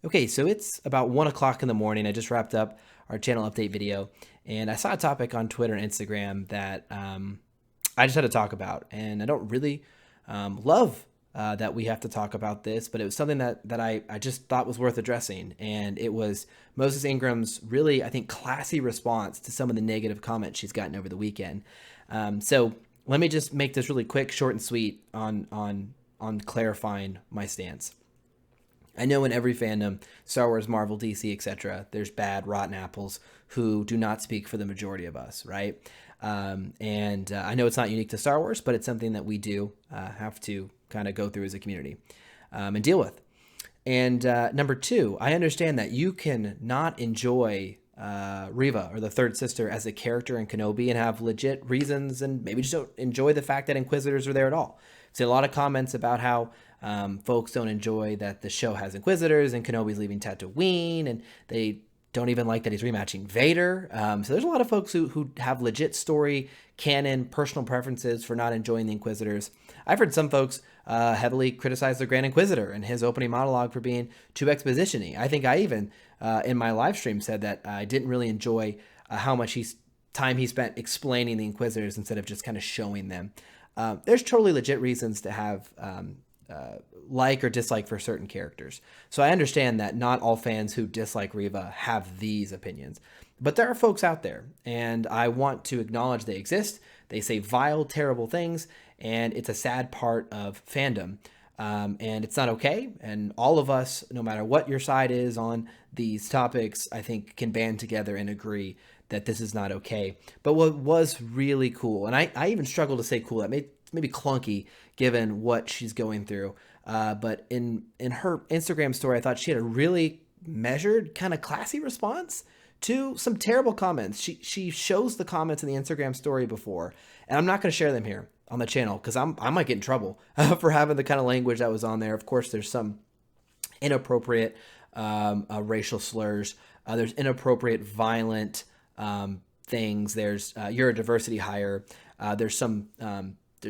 Okay, so it's about 1 o'clock in the morning. I just wrapped up our channel update video, and I saw a topic on Twitter and Instagram that I just had to talk about. And I don't really love that we have to talk about this, but it was something that I just thought was worth addressing. And it was Moses Ingram's really, I think, classy response to some of the negative comments she's gotten over the weekend. So let me just make this really quick, short, and sweet on clarifying my stance. I know in every fandom, Star Wars, Marvel, DC, etc., there's bad, rotten apples who do not speak for the majority of us, right? And I know it's not unique to Star Wars, but it's something that we do have to kind of go through as a community and deal with. And number two, I understand that you can not enjoy Reva or the third sister as a character in Kenobi and have legit reasons, and maybe just don't enjoy the fact that Inquisitors are there at all. I've seen a lot of comments about how folks don't enjoy that the show has Inquisitors and Kenobi's leaving Tatooine, and they don't even like that he's rematching Vader. So there's a lot of folks who have legit story, canon, personal preferences for not enjoying the Inquisitors. I've heard some folks heavily criticize the Grand Inquisitor and his opening monologue for being too exposition-y. I think I even, in my live stream, said that I didn't really enjoy how much time he spent explaining the Inquisitors instead of just kind of showing them. There's totally legit reasons to have like or dislike for certain characters. So I understand that not all fans who dislike Reva have these opinions. But there are folks out there, and I want to acknowledge they exist. They say vile, terrible things, and it's a sad part of fandom. And it's not okay. And all of us, no matter what your side is on these topics, I think can band together and agree that this is not okay. But what was really cool, and I even struggle to say cool, that maybe clunky given what she's going through. But in her Instagram story, I thought she had a really measured, kind of classy response to some terrible comments. She shows the comments in the Instagram story before, and I'm not going to share them here on the channel because I might get in trouble for having the kind of language that was on there. Of course, there's some inappropriate racial slurs. There's inappropriate, violent things. There's you're a diversity hire. There's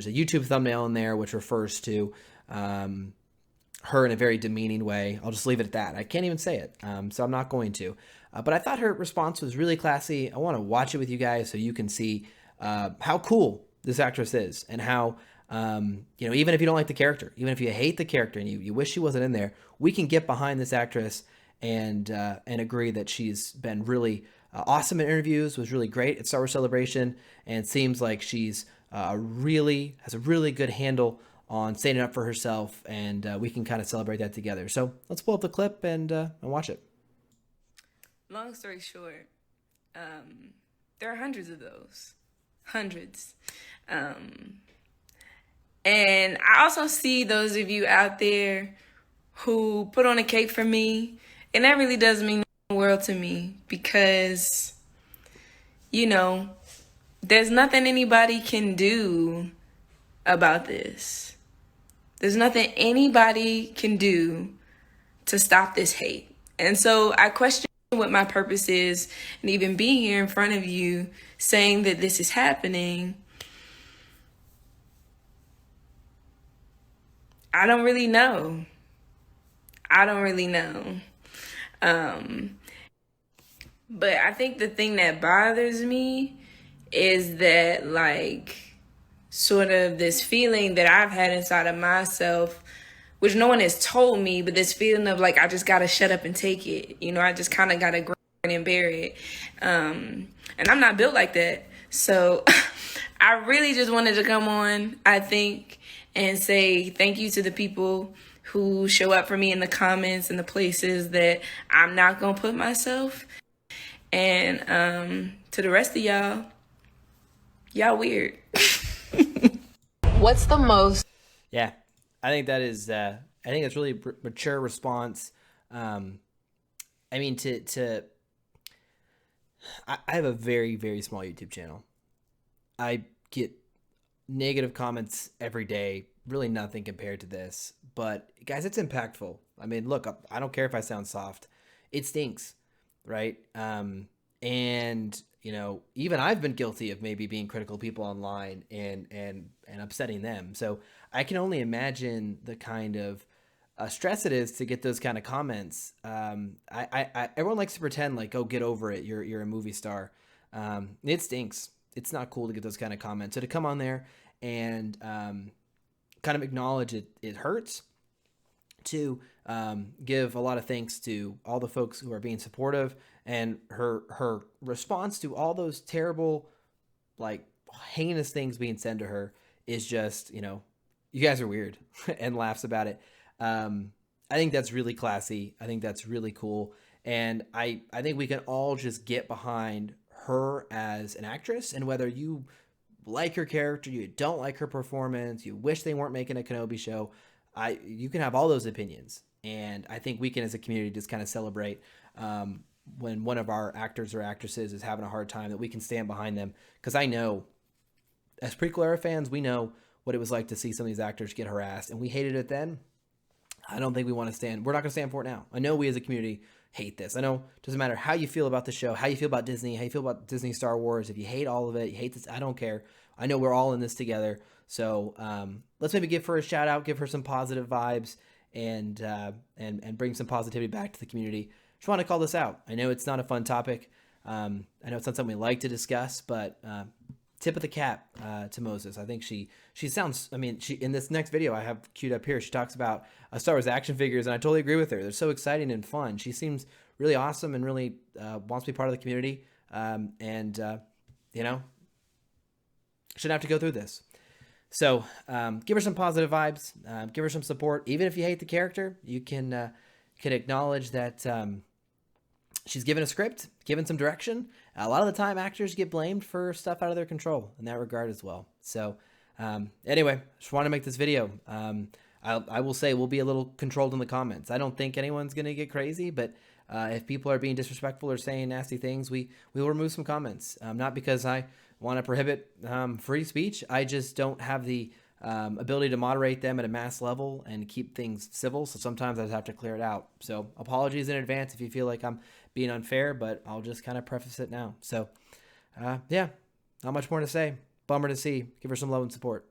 a YouTube thumbnail in there which refers to her in a very demeaning way. I'll just leave it at that. I can't even say it, so I'm not going to. But I thought her response was really classy. I want to watch it with you guys so you can see how cool this actress is and how, even if you don't like the character, even if you hate the character and you wish she wasn't in there, we can get behind this actress and agree that she's been really awesome in interviews, was really great at Star Wars Celebration, and seems like she's has a really good handle on standing up for herself, and we can kind of celebrate that together. So let's pull up the clip and watch it. Long story short, there are hundreds of those. Hundreds. And I also see those of you out there who put on a cape for me, and that really does mean the world to me because, there's nothing anybody can do about this. There's nothing anybody can do to stop this hate. And so I question what my purpose is, and even being here in front of you saying that this is happening, I don't really know. But I think the thing that bothers me is that, sort of this feeling that I've had inside of myself, which no one has told me, but this feeling of I just gotta shut up and take it. I just kind of gotta grin and bear it. And I'm not built like that. So I really just wanted to come on, I think, and say thank you to the people who show up for me in the comments and the places that I'm not gonna put myself. And to the rest of y'all weird. What's the most? Yeah, I think that is. I think it's really mature response. I mean, I have a very, very small YouTube channel. I get negative comments every day. Really nothing compared to this, but guys, it's impactful. I mean, look, I don't care if I sound soft. It stinks, right? And even I've been guilty of maybe being critical of people online and upsetting them. So I can only imagine the kind of stress it is to get those kind of comments. Everyone likes to pretend like, oh, get over it. You're a movie star. It stinks. It's not cool to get those kind of comments. So to come on there and kind of acknowledge it hurts, to give a lot of thanks to all the folks who are being supportive, and her response to all those terrible, like, heinous things being said to her is just, you guys are weird, and laughs about it. I think that's really classy. I think that's really cool. And I think we can all just get behind her as an actress, and whether you like her character, you don't like her performance, you wish they weren't making a Kenobi show, you can have all those opinions. And I think we can, as a community, just kind of celebrate when one of our actors or actresses is having a hard time, that we can stand behind them. Because I know, as prequel era fans, we know what it was like to see some of these actors get harassed, and we hated it then. I don't think we want to stand. We're not going to stand for it now. I know we as a community hate this. I know it doesn't matter how you feel about the show, how you feel about Disney, how you feel about Disney Star Wars. If you hate all of it, you hate this, I don't care. I know we're all in this together. So let's maybe give her a shout out, give her some positive vibes, and bring some positivity back to the community. Just want to call this out. I know it's not a fun topic. I know it's not something we like to discuss, but tip of the cap to Moses. I think she sounds, she, in this next video I have queued up here, she talks about Star Wars action figures, and I totally agree with her. They're so exciting and fun. She seems really awesome and really wants to be part of the community, shouldn't have to go through this. So give her some positive vibes, give her some support. Even if you hate the character, you can acknowledge that she's given a script, given some direction. A lot of the time, actors get blamed for stuff out of their control in that regard as well. So anyway, just want to make this video. I will say we'll be a little controlled in the comments. I don't think anyone's going to get crazy, but if people are being disrespectful or saying nasty things, we will remove some comments. Not because I want to prohibit free speech. I just don't have the ability to moderate them at a mass level and keep things civil. So sometimes I just have to clear it out. So apologies in advance if you feel like I'm being unfair, but I'll just kind of preface it now. So yeah, not much more to say. Bummer to see. Give her some love and support.